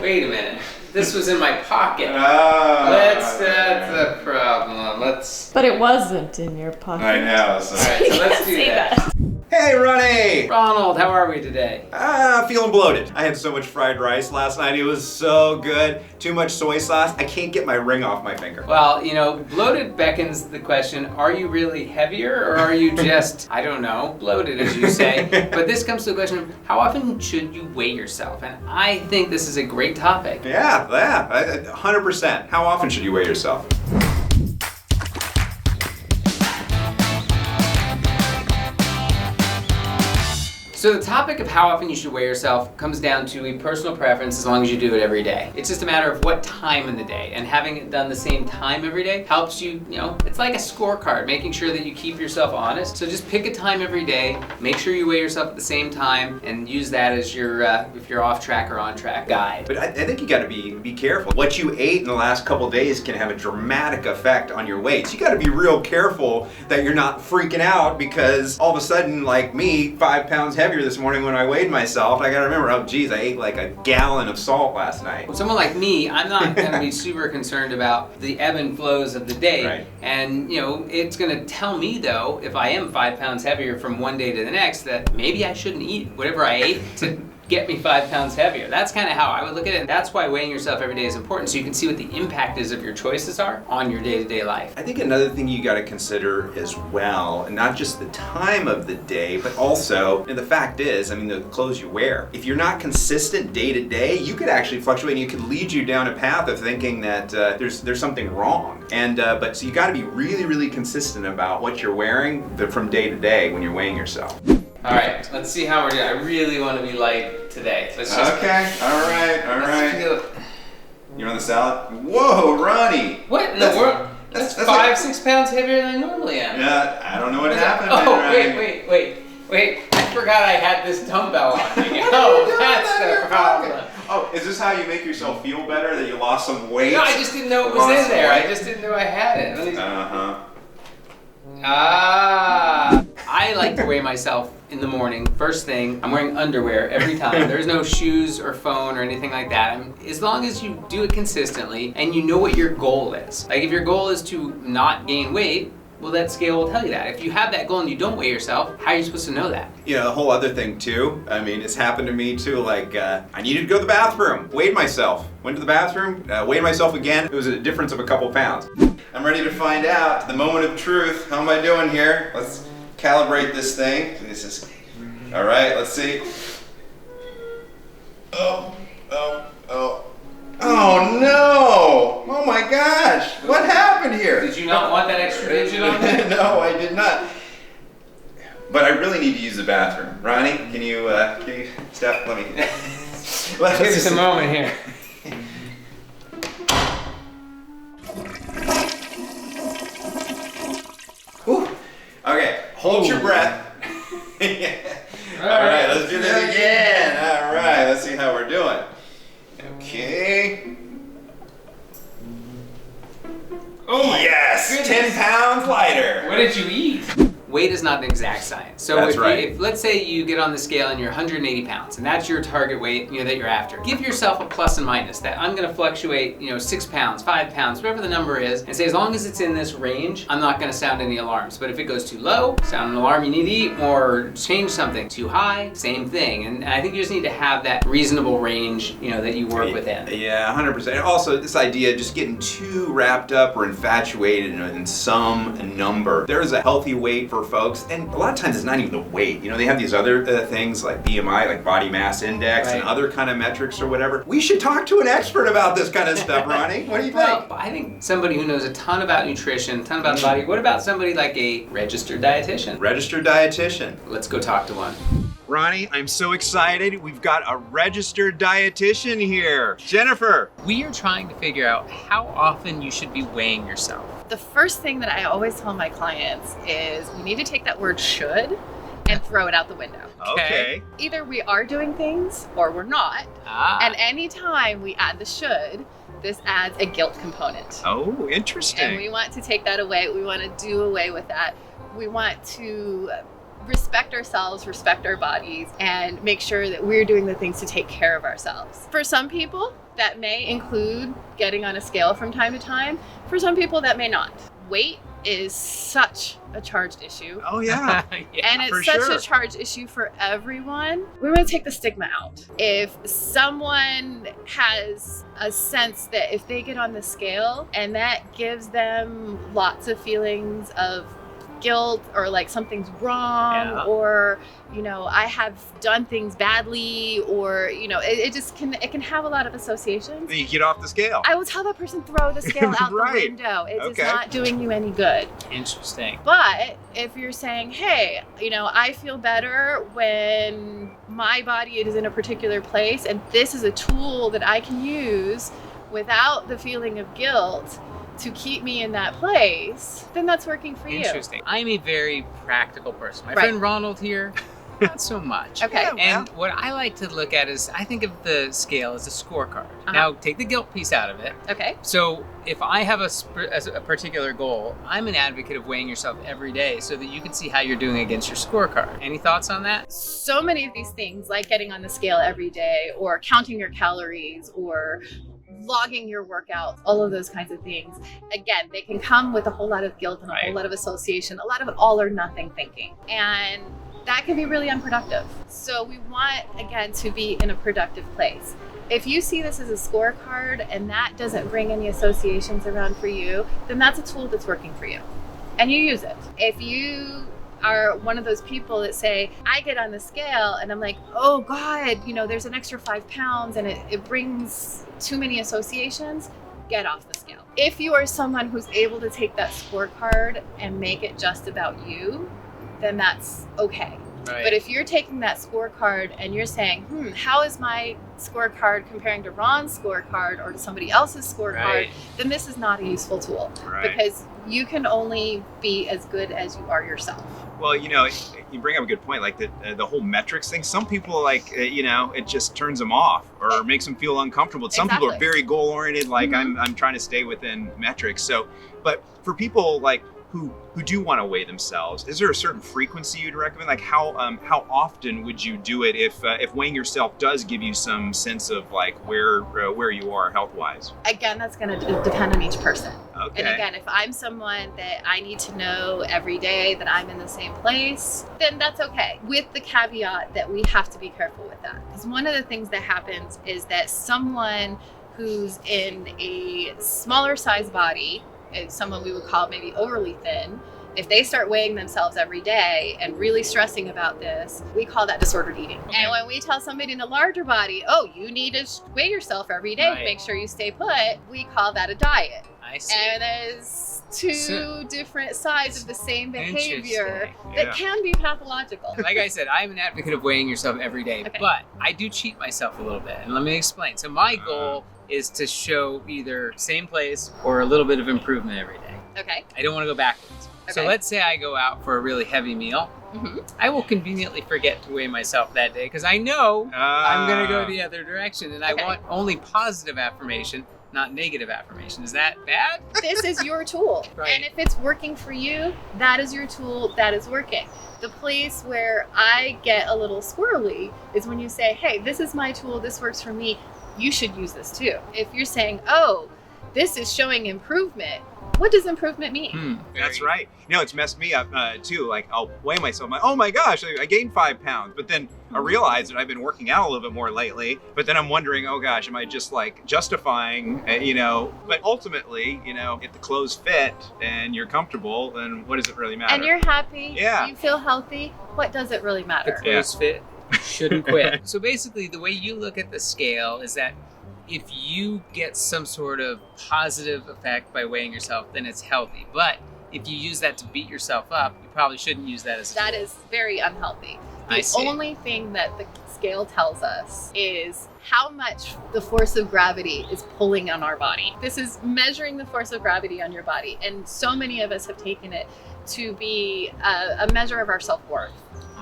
Wait a minute. This was in my pocket. That's the problem. But it wasn't in your pocket. I know. So. All right, so let's do that. Hey, Ronnie! Ronald, how are we today? Feeling bloated. I had so much fried rice last night. It was so good. Too much soy sauce. I can't get my ring off my finger. Well, bloated beckons the question, are you really heavier or are you just, I don't know, bloated as you say? But this comes to the question of how often should you weigh yourself? And I think this is a great topic. Yeah, 100%. How often should you weigh yourself? So the topic of how often you should weigh yourself comes down to a personal preference as long as you do it every day. It's just a matter of what time in the day, and having it done the same time every day helps you, it's like a scorecard, making sure that you keep yourself honest. So just pick a time every day, make sure you weigh yourself at the same time, and use that as your, if you're off track or on track guide. But I think you gotta be careful. What you ate in the last couple days can have a dramatic effect on your weight. So you gotta be real careful that you're not freaking out because all of a sudden, like me, 5 pounds heavier this morning when I weighed myself. I gotta remember, oh geez, I ate like a gallon of salt last night. With someone like me, I'm not gonna be super concerned about the ebb and flows of the day. Right. And it's gonna tell me though, if I am 5 pounds heavier from one day to the next, that maybe I shouldn't eat whatever I ate to get me 5 pounds heavier. That's kind of how I would look at it. And that's why weighing yourself every day is important, so you can see what the impact is of your choices are on your day-to-day life. I think another thing you gotta consider as well, and not just the time of the day, but also, and the fact is, the clothes you wear. If you're not consistent day to day, you could actually fluctuate and you could lead you down a path of thinking that there's something wrong. And but so you gotta be really, really consistent about what you're wearing from day to day when you're weighing yourself. All right, let's see how we're doing. I really want to be light today. Let's just, okay, all right. You're on the salad? Whoa, Ronnie! What in the world? That's 5-6 pounds heavier than I normally am. Yeah, I don't know what happened. Wait. I forgot I had this dumbbell on me. Oh, that's the problem. Oh, is this how you make yourself feel better, that you lost some weight? No, I just didn't know it was in there. I just didn't know I had it. I like to weigh myself in the morning, first thing. I'm wearing underwear every time. There's no shoes or phone or anything like that. As long as you do it consistently and you know what your goal is. Like if your goal is to not gain weight, well, that scale will tell you that. If you have that goal and you don't weigh yourself, how are you supposed to know that? The whole other thing too, it's happened to me too, like I needed to go to the bathroom, weighed myself, went to the bathroom, weighed myself again, it was a difference of a couple pounds. I'm ready to find out, the moment of truth. How am I doing here? Let's calibrate this thing. All right, let's see. Oh no! Oh my gosh! What happened here? Did you not want that extra digit on there? No, I did not. But I really need to use the bathroom. Ronnie, can you step? Let me. Give us a moment here. Whew. Okay, hold your breath. All right, let's do this again. All right, let's see how we're doing. Okay. Oh my yes, goodness. 10 pounds lighter. What did you eat? Weight is not an exact science. So That's right. if let's say you get on the scale and you're 180 pounds and that's your target weight that you're after, give yourself a plus and minus that I'm going to fluctuate 6 pounds, 5 pounds, whatever the number is, and say as long as it's in this range, I'm not going to sound any alarms. But if it goes too low, sound an alarm, you need to eat more or change something. Too high, same thing. And I think you just need to have that reasonable range that you work within. Yeah, 100%. Also, this idea of just getting too wrapped up or infatuated in some number. There's a healthy weight for folks, and a lot of times it's not even the weight. They have these other things like BMI, like body mass index, and other kind of metrics or whatever. We should talk to an expert about this kind of stuff, Ronnie. What do you think? Well, I think somebody who knows a ton about nutrition, a ton about the body. What about somebody like a registered dietitian? Registered dietitian. Let's go talk to one. Ronnie, I'm so excited. We've got a registered dietitian here. Jennifer. We are trying to figure out how often you should be weighing yourself. The first thing that I always tell my clients is we need to take that word should and throw it out the window. Okay. Either we are doing things or we're not. And anytime we add the should, this adds a guilt component. Oh, interesting. And we want to take that away. We want to do away with that. We want to respect ourselves, respect our bodies, and make sure that we're doing the things to take care of ourselves. For some people, that may include getting on a scale from time to time. For some people, that may not. Weight is such a charged issue. Oh yeah. And it's such a charged issue for everyone. We want to take the stigma out. If someone has a sense that if they get on the scale and that gives them lots of feelings of guilt or like something's wrong or, you know, I have done things badly or, you know, it can have a lot of associations. Then you get off the scale. I will tell that person, throw the scale out the window. It is not doing you any good. Interesting. But if you're saying, hey, you know, I feel better when my body is in a particular place and this is a tool that I can use without the feeling of guilt to keep me in that place, then that's working for you. Interesting. I'm a very practical person. My friend Ronald here, not so much. Okay. And what I like to look at is, I think of the scale as a scorecard. Now, take the guilt piece out of it. Okay. So if I have a particular goal, I'm an advocate of weighing yourself every day so that you can see how you're doing against your scorecard. Any thoughts on that? So many of these things, like getting on the scale every day or counting your calories or logging your workouts, all of those kinds of things. Again, they can come with a whole lot of guilt and a whole lot of association, a lot of all or nothing thinking. And that can be really unproductive. So we want, again, to be in a productive place. If you see this as a scorecard and that doesn't bring any associations around for you, then that's a tool that's working for you. And you use it. If you are one of those people that say, I get on the scale and I'm like, oh God, you know, there's an extra 5 pounds and it brings too many associations, get off the scale. If you are someone who's able to take that scorecard and make it just about you, then that's okay. Right. But if you're taking that scorecard and you're saying, how is my scorecard comparing to Ron's scorecard or to somebody else's scorecard, then this is not a useful tool because you can only be as good as you are yourself. Well, you know, you bring up a good point, like the whole metrics thing. Some people, like, you know, it just turns them off or makes them feel uncomfortable. Some people are very goal-oriented, like I'm trying to stay within metrics. So, but for people like who do want to weigh themselves, is there a certain frequency you'd recommend? Like how often would you do it if weighing yourself does give you some sense of like where you are health-wise? Again, that's going to depend on each person. Okay. And again, if I'm someone that I need to know every day that I'm in the same place, then that's okay. With the caveat that we have to be careful with that. Because one of the things that happens is that someone who's in a smaller size body, someone we would call maybe overly thin, if they start weighing themselves every day and really stressing about this, we call that disordered eating. Okay. And when we tell somebody in a larger body, oh, you need to weigh yourself every day to make sure you stay put, we call that a diet. I see. And there's two different sides of the same behavior that can be pathological. Like I said, I'm an advocate of weighing yourself every day, but I do cheat myself a little bit. And let me explain. So my goal is to show either same place or a little bit of improvement every day. Okay. I don't want to go backwards. Okay. So let's say I go out for a really heavy meal. I will conveniently forget to weigh myself that day because I know I'm going to go the other direction and I want only positive affirmation, not negative affirmation. Is that bad? This is your tool. And if it's working for you, that is your tool, that is working. The place where I get a little squirrely is when you say, hey, this is my tool, this works for me, you should use this too. If you're saying, oh, this is showing improvement, what does improvement mean? That's right. You know, it's messed me up too. Like I'll weigh myself, I'm like, oh my gosh, I gained 5 pounds. But then I realize that I've been working out a little bit more lately. But then I'm wondering, oh gosh, am I just like justifying, you know? But ultimately, you know, if the clothes fit and you're comfortable, then what does it really matter? And you're happy, you feel healthy, what does it really matter? The clothes fit, shouldn't quit. So basically the way you look at the scale is that if you get some sort of positive effect by weighing yourself, then it's healthy. But if you use that to beat yourself up, you probably shouldn't use that as a That tool. is very unhealthy. The only thing that the scale tells us is how much the force of gravity is pulling on our body. This is measuring the force of gravity on your body. And so many of us have taken it to be a measure of our self-worth.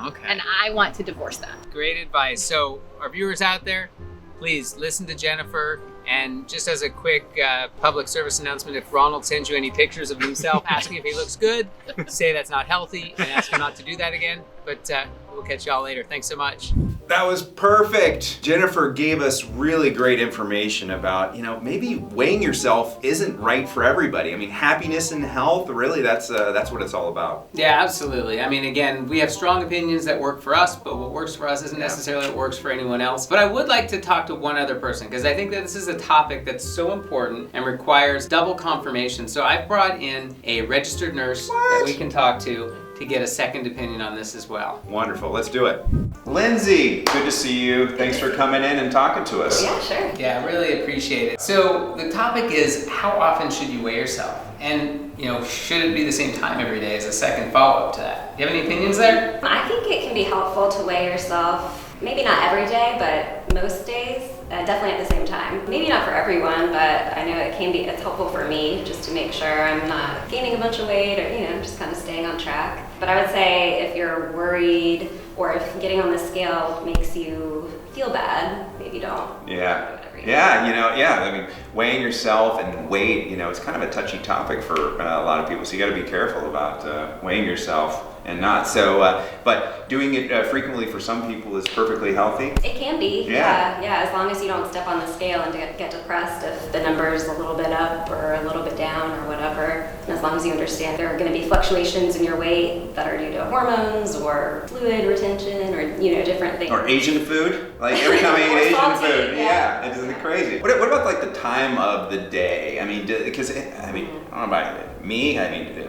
Okay. And I want to divorce that. Great advice. So our viewers out there, please listen to Jennifer. And just as a quick public service announcement, if Ronald sends you any pictures of himself asking if he looks good, say that's not healthy and ask him not to do that again. But we'll catch y'all later. Thanks so much. That was perfect. Jennifer gave us really great information about, maybe weighing yourself isn't right for everybody. I mean, happiness and health, really, that's what it's all about. Yeah, absolutely. I mean, again, we have strong opinions that work for us, but what works for us isn't necessarily what works for anyone else. But I would like to talk to one other person, because I think that this is a topic that's so important and requires double confirmation. So I've brought in a registered nurse that we can talk to get a second opinion on this as well. Wonderful, let's do it. Lindsay, good to see you. Thanks for coming in and talking to us. Yeah, sure. Yeah, I really appreciate it. So the topic is, how often should you weigh yourself? And, should it be the same time every day as a second follow-up to that? Do you have any opinions there? I think it can be helpful to weigh yourself, maybe not every day, but most days, definitely at the same time. Maybe not for everyone, but I know it's helpful for me just to make sure I'm not gaining a bunch of weight or, just kind of staying on track. But I would say if you're worried or if getting on the scale makes you feel bad, maybe don't. Yeah. Yeah, I mean, weighing yourself and weight, it's kind of a touchy topic for a lot of people, so you got to be careful about weighing yourself and not. So, but doing it frequently for some people is perfectly healthy. It can be, yeah, as long as you don't step on the scale and get depressed if the number is a little bit up or a little bit down or whatever. And as long as you understand there are going to be fluctuations in your weight that are due to hormones or fluid retention or, different things. Or Asian food, like every time I eat Asian salty, food, it's crazy. What about like the time of the day? I mean, because I don't know about me,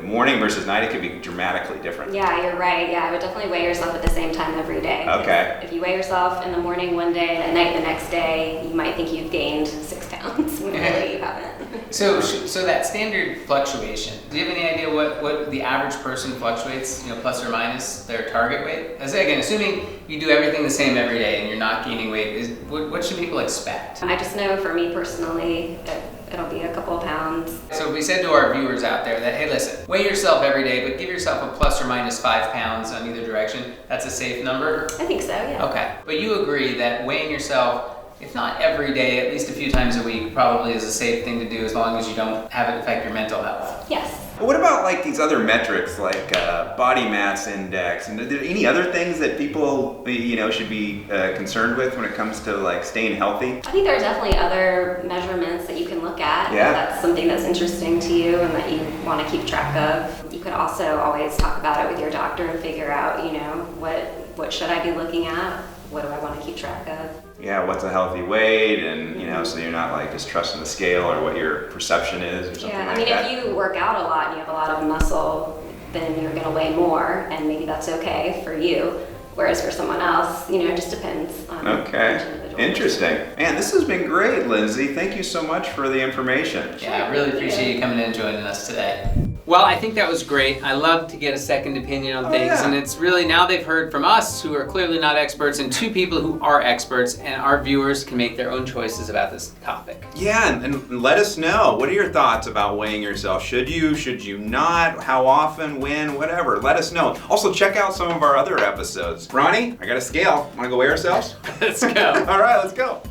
morning versus night, it could be dramatically different. Yeah, you're right. Yeah, I would definitely weigh yourself at the same time every day. Okay. If you weigh yourself in the morning one day and at night the next day, you might think you've gained 6 pounds when really you haven't. So that standard fluctuation, do you have any idea what the average person fluctuates, plus or minus their target weight? As again, assuming you do everything the same every day and you're not gaining weight, what should people expect? I just know for me personally, it'll be a couple of pounds. So we said to our viewers out there that, hey, listen, weigh yourself every day, but give yourself a plus or minus 5 pounds on either direction. That's a safe number? I think so, yeah. Okay, but you agree that weighing yourself, if not every day, at least a few times a week, probably is a safe thing to do as long as you don't have it affect your mental health. Yes. But what about like these other metrics like body mass index? And are there any other things that people should be concerned with when it comes to like staying healthy? I think there are definitely other measurements that you can look at. Yeah. If that's something that's interesting to you and that you want to keep track of. You could also always talk about it with your doctor and figure out, what should I be looking at? What do I want to keep track of? Yeah, what's a healthy weight, and so you're not like just trusting the scale or what your perception is or something like that. If you work out a lot and you have a lot of muscle, then you're going to weigh more, and maybe that's okay for you. Whereas for someone else, it just depends on each individual. Interesting. Man, this has been great, Lindsay. Thank you so much for the information. Yeah, I really appreciate you coming in and joining us today. Well, I think that was great. I love to get a second opinion on things, and it's really, now they've heard from us, who are clearly not experts, and 2 people who are experts, and our viewers can make their own choices about this topic. Yeah, and let us know. What are your thoughts about weighing yourself? Should you not? How often, when, whatever. Let us know. Also, check out some of our other episodes. Ronnie, I got a scale. Want to go weigh ourselves? Let's go. All right, let's go.